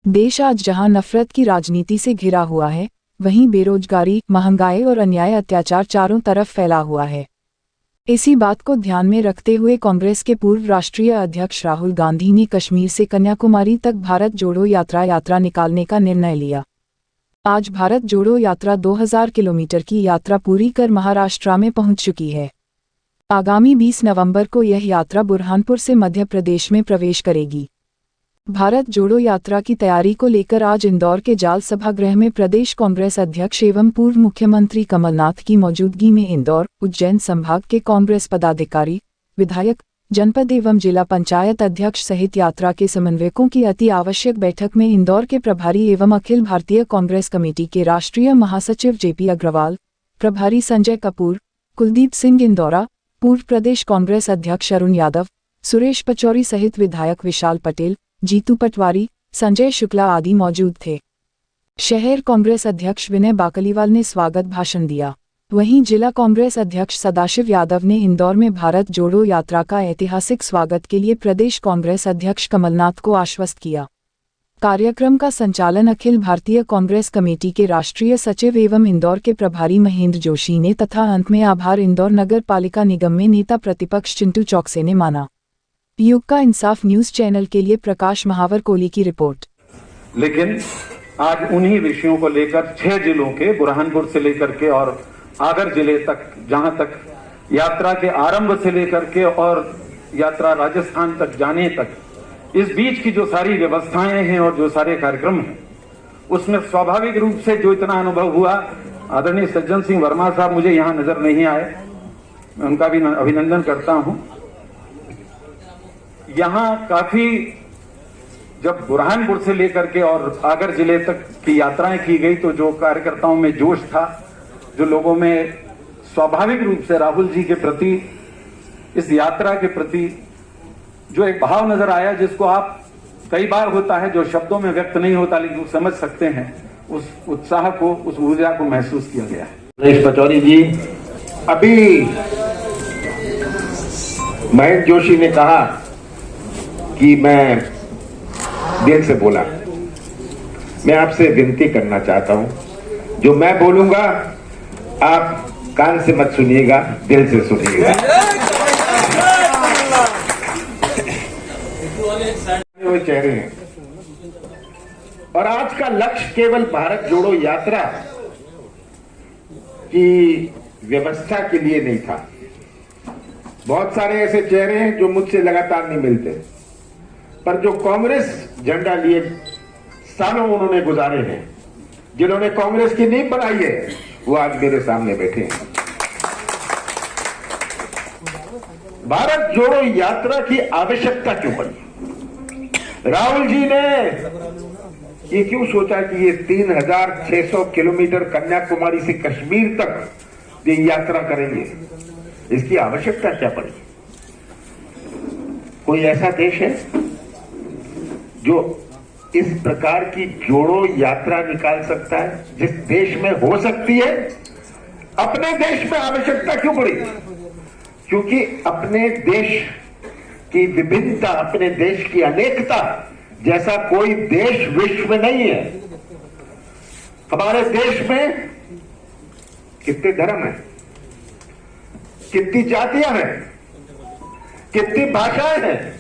देश आज जहां नफरत की राजनीति से घिरा हुआ है, वहीं बेरोजगारी, महंगाई और अन्याय अत्याचार चारों तरफ फैला हुआ है। इसी बात को ध्यान में रखते हुए कांग्रेस के पूर्व राष्ट्रीय अध्यक्ष राहुल गांधी ने कश्मीर से कन्याकुमारी तक भारत जोड़ो यात्रा निकालने का निर्णय लिया। आज भारत जोड़ो यात्रा 2000 किलोमीटर की यात्रा पूरी कर महाराष्ट्र में पहुंच चुकी है। आगामी 20 नवंबर को यह यात्रा बुरहानपुर से मध्य प्रदेश में प्रवेश करेगी। भारत जोड़ो यात्रा की तैयारी को लेकर आज इंदौर के जाल सभागृह में प्रदेश कांग्रेस अध्यक्ष एवं पूर्व मुख्यमंत्री कमलनाथ की मौजूदगी में इंदौर, उज्जैन संभाग के कांग्रेस पदाधिकारी, विधायक, जनपद एवं जिला पंचायत अध्यक्ष सहित यात्रा के समन्वयकों की अति आवश्यक बैठक में इंदौर के प्रभारी एवं अखिल भारतीय कांग्रेस कमेटी के राष्ट्रीय महासचिव जेपी अग्रवाल, प्रभारी संजय कपूर, कुलदीप सिंह इंदौरा, पूर्व प्रदेश कांग्रेस अध्यक्ष अरुण यादव, सुरेश पचौरी सहित विधायक विशाल पटेल, जीतू पटवारी, संजय शुक्ला आदि मौजूद थे। शहर कांग्रेस अध्यक्ष विनय बाकलीवाल ने स्वागत भाषण दिया। वहीं जिला कांग्रेस अध्यक्ष सदाशिव यादव ने इंदौर में भारत जोड़ो यात्रा का ऐतिहासिक स्वागत के लिए प्रदेश कांग्रेस अध्यक्ष कमलनाथ को आश्वस्त किया। कार्यक्रम का संचालन अखिल भारतीय कांग्रेस कमेटी के राष्ट्रीय सचिव एवं इंदौर के प्रभारी महेंद्र जोशी ने तथा अंत में आभार इंदौर नगर पालिका निगम में नेता प्रतिपक्ष चिंटू चौकसे ने माना। युग का इंसाफ न्यूज चैनल के लिए प्रकाश महावर कोली की रिपोर्ट। लेकिन आज उन्हीं विषयों को लेकर 6 जिलों के बुरहानपुर से लेकर के और आगर जिले तक, जहां तक यात्रा के आरंभ से लेकर के और यात्रा राजस्थान तक जाने तक, इस बीच की जो सारी व्यवस्थाएं हैं और जो सारे कार्यक्रम हैं, उसमें स्वाभाविक रूप से जो इतना अनुभव हुआ, आदरणीय सज्जन सिंह वर्मा साहब मुझे यहां नजर नहीं आए, मैं उनका भी अभिनंदन करता हूं। यहां काफी जब बुरहानपुर से लेकर के और आगर जिले तक की यात्राएं की गई तो जो कार्यकर्ताओं में जोश था, जो लोगों में स्वाभाविक रूप से राहुल जी के प्रति, इस यात्रा के प्रति जो एक भाव नजर आया, जिसको आप कई बार होता है जो शब्दों में व्यक्त नहीं होता लेकिन समझ सकते हैं, उस उत्साह को, उस ऊर्जा को महसूस किया गया है। सुरेश पचौरी जी, अभी महेंद्र जोशी ने कहा कि मैं दिल से बोला। मैं आपसे विनती करना चाहता हूं, जो मैं बोलूंगा आप कान से मत सुनिएगा, दिल से सुनिएगा। वो चेहरे हैं और आज का लक्ष्य केवल भारत जोड़ो यात्रा की व्यवस्था के लिए नहीं था। बहुत सारे ऐसे चेहरे हैं जो मुझसे लगातार नहीं मिलते, पर जो कांग्रेस झंडा लिए सालों उन्होंने गुजारे हैं, जिन्होंने कांग्रेस की नींव बनाई है, वो आज मेरे सामने बैठे हैं। भारत जोड़ो यात्रा की आवश्यकता क्यों पड़ी? राहुल जी ने ये क्यों सोचा कि ये 3600 किलोमीटर कन्याकुमारी से कश्मीर तक ये यात्रा करेंगे? इसकी आवश्यकता क्या पड़ी? कोई ऐसा देश है जो इस प्रकार की जोड़ो यात्रा निकाल सकता है? जिस देश में हो सकती है, अपने देश में आवश्यकता क्यों पड़ी? क्योंकि अपने देश की विभिन्नता, अपने देश की अनेकता जैसा कोई देश विश्व में नहीं है। हमारे देश में कितने धर्म हैं, कितनी जातियां हैं, कितनी भाषाएं हैं,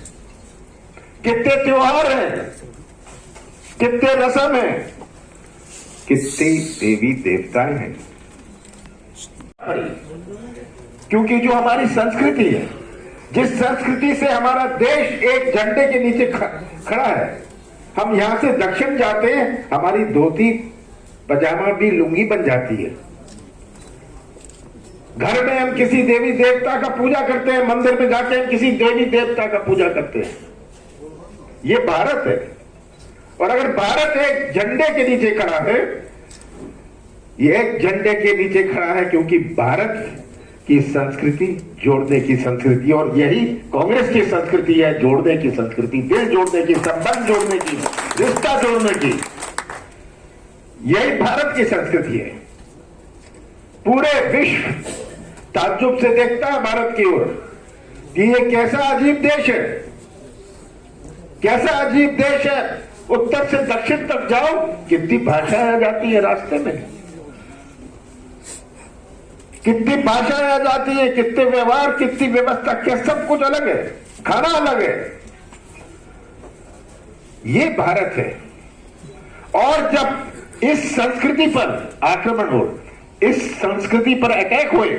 कितने त्योहार हैं, कितने रस्म हैं, कितने देवी देवताएं हैं। क्योंकि जो हमारी संस्कृति है, जिस संस्कृति से हमारा देश एक झंडे के नीचे खड़ा है, हम यहां से दक्षिण जाते हैं, हमारी धोती पजामा भी लुंगी बन जाती है। घर में हम किसी देवी देवता का पूजा करते हैं, मंदिर में जाके हम किसी देवी देवता का पूजा करते हैं। ये भारत है, और अगर भारत एक झंडे के नीचे खड़ा है, ये एक झंडे के नीचे खड़ा है क्योंकि भारत की संस्कृति जोड़ने की संस्कृति, और यही कांग्रेस की संस्कृति है, जोड़ने की संस्कृति, दिल जोड़ने की, संबंध जोड़ने की, रिश्ता जोड़ने की। यही भारत की संस्कृति है। पूरे विश्व ताज्जुब से देखता है भारत की ओर कि ये कैसा अजीब देश है, कैसा अजीब देश है उत्तर से दक्षिण तक जाओ, कितनी भाषाएं आ जाती है रास्ते में, कितनी भाषाएं आ जाती है, कितने व्यवहार, कितनी व्यवस्था, क्या सब कुछ अलग है, खाना अलग है। ये भारत है। और जब इस संस्कृति पर आक्रमण हो, इस संस्कृति पर अटैक होए,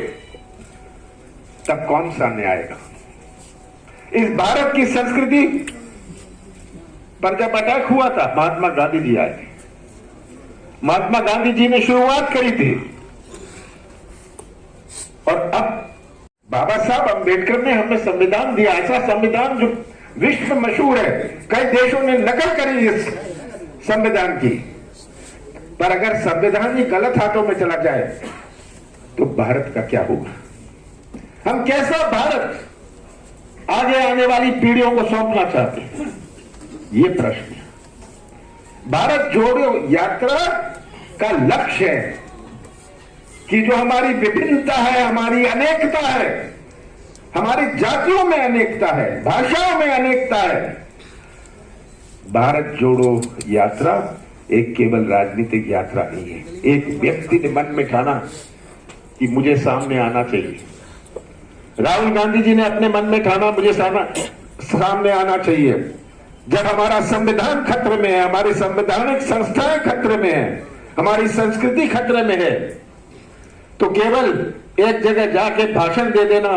तब कौन सामने आएगा? इस भारत की संस्कृति पर जब अटैक हुआ था, महात्मा गांधी जी आए। महात्मा गांधी जी ने शुरुआत करी थी, और अब बाबा साहब अंबेडकर ने हमें संविधान दिया, ऐसा संविधान जो विश्व में मशहूर है। कई देशों ने नकल करी इस संविधान की, पर अगर संविधान ही गलत हाथों में चला जाए तो भारत का क्या होगा? हम कैसा भारत आगे आने वाली पीढ़ियों को सौंपना चाहते हैं, ये प्रश्न है। भारत जोड़ो यात्रा का लक्ष्य है कि जो हमारी विभिन्नता है, हमारी अनेकता है, हमारी जातियों में अनेकता है, भाषाओं में अनेकता है, भारत जोड़ो यात्रा एक केवल राजनीतिक यात्रा नहीं है। एक व्यक्ति ने मन में ठाना कि मुझे सामने आना चाहिए। राहुल गांधी जी ने अपने मन में ठाना मुझे सामने आना चाहिए। जब हमारा संविधान खतरे में है, हमारी संवैधानिक संस्थाएं खतरे में है, हमारी संस्कृति खतरे में है, तो केवल एक जगह जाके भाषण दे देना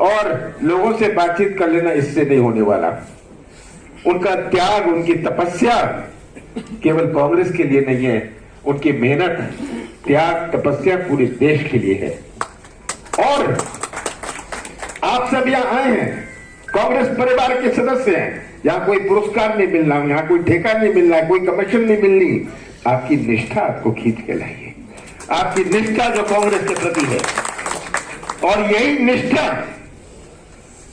और लोगों से बातचीत कर लेना, इससे नहीं होने वाला। उनका त्याग, उनकी तपस्या केवल कांग्रेस के लिए नहीं है, उनकी मेहनत, त्याग, तपस्या पूरे देश के लिए है। और आप सब यहां आए हैं, कांग्रेस परिवार के सदस्य हैं। यहां कोई पुरस्कार नहीं मिलना, यहां कोई ठेका नहीं मिलना, कोई कमीशन नहीं मिलनी। आपकी निष्ठा आपको खींच के लाइए, आपकी निष्ठा जो कांग्रेस के प्रति है, और यही निष्ठा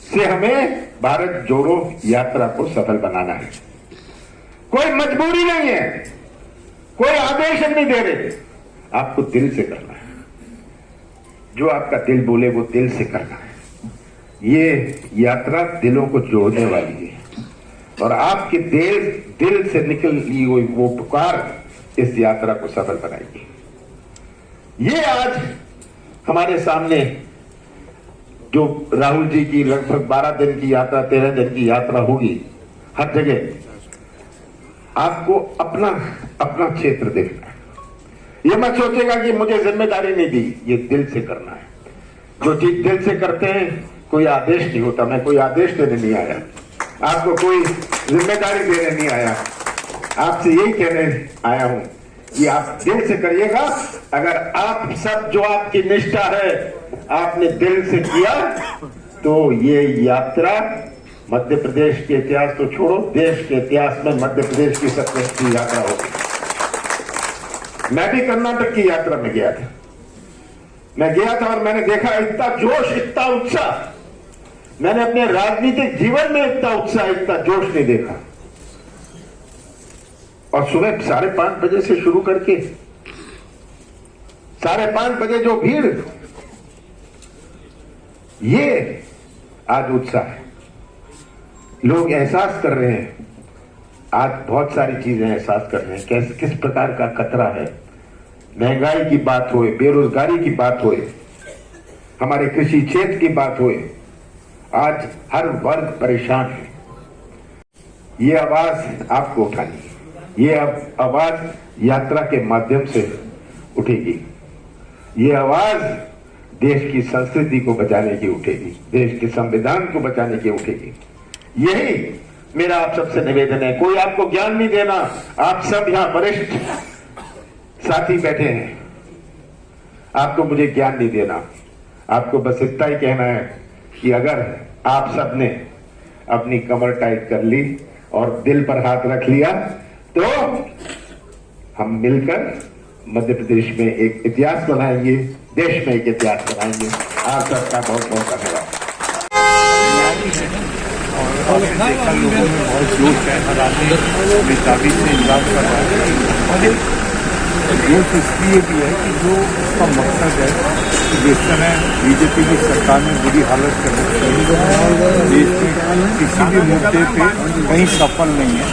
से हमें भारत जोड़ो यात्रा को सफल बनाना है। कोई मजबूरी नहीं है, कोई आदेश नहीं दे रहे, आपको दिल से करना है। जो आपका दिल बोले वो दिल से करना है। ये यात्रा दिलों को जोड़ने वाली है, और आपके दिल से निकली हुई वो पुकार इस यात्रा को सफल बनाएगी। ये आज हमारे सामने जो राहुल जी की लगभग 12 दिन की यात्रा, 13 दिन की यात्रा होगी, हर जगह आपको अपना अपना क्षेत्र देखना है। ये मत सोचेगा कि मुझे जिम्मेदारी नहीं दी, ये दिल से करना है। जो चीज दिल से करते हैं, कोई आदेश नहीं होता। मैं कोई आदेश देने नहीं आया, आपको कोई जिम्मेदारी देने नहीं आया, आपसे यही कहने आया हूं कि आप दिल से करिएगा। अगर आप सब जो आपकी निष्ठा है आपने दिल से किया, तो ये यात्रा मध्य प्रदेश के इतिहास तो छोड़ो, देश के इतिहास में मध्य प्रदेश की सबसे अच्छी यात्रा होगी। मैं भी कर्नाटक की यात्रा में गया था, मैं गया था और मैंने देखा इतना जोश, इतना उत्साह मैंने अपने राजनीतिक जीवन में इतना उत्साह, इतना जोश नहीं देखा। और सुबह 5:30 बजे से शुरू करके 5:30 बजे जो भीड़, ये आज उत्साह है। लोग एहसास कर रहे हैं, आज बहुत सारी चीजें एहसास कर रहे हैं, किस प्रकार का खतरा है। महंगाई की बात होए, बेरोजगारी की बात होए, हमारे कृषि क्षेत्र की बात होए, आज हर वर्ग परेशान है। ये आवाज आपको उठानी है, ये आवाज यात्रा के माध्यम से उठेगी। ये आवाज देश की संस्कृति को बचाने की उठेगी, देश के संविधान को बचाने की उठेगी। यही मेरा आप सबसे निवेदन है। कोई आपको ज्ञान नहीं देना, आप सब यहां वरिष्ठ साथी बैठे हैं, आपको मुझे ज्ञान नहीं देना। आपको बस इतना ही कहना है कि अगर आप सब ने अपनी कमर टाइट कर ली और दिल पर हाथ रख लिया, तो हम मिलकर मध्य प्रदेश में एक इतिहास बनाएंगे, देश में एक इतिहास बनाएंगे। आप सबका बहुत बहुत धन्यवाद। और देखा लोगों में बहुत जोश है, हर आदमी बेताबी से इलाज कर रहा है। और जोश इसलिए भी है कि जो उसका मकसद है कि जिस तरह बीजेपी की सरकार ने बुरी हालत कर रखी है, देश में किसी भी मुद्दे पे कहीं सफल नहीं है,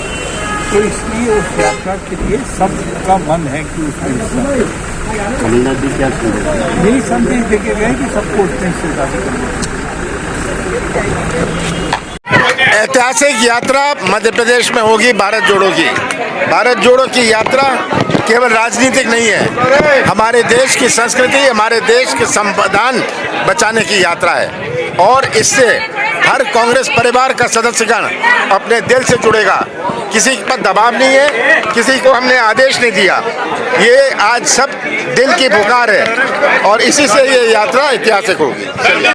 तो इसलिए उस यात्रा के लिए सबका मन है कि उसमें हिस्सा लें। कमलनाथ जी क्या संदेश यही संदेश देके गए कि सबको उसमें हिस्सेदारी करनी चाहिए। ऐतिहासिक यात्रा मध्य प्रदेश में होगी भारत जोड़ो की। भारत जोड़ो की यात्रा केवल राजनीतिक नहीं है, हमारे देश की संस्कृति, हमारे देश के संविधान बचाने की यात्रा है। और इससे हर कांग्रेस परिवार का सदस्यगण अपने दिल से जुड़ेगा। किसी पर दबाव नहीं है, किसी को हमने आदेश नहीं दिया, ये आज सब दिल की पुकार है और इसी से ये यात्रा ऐतिहासिक होगी।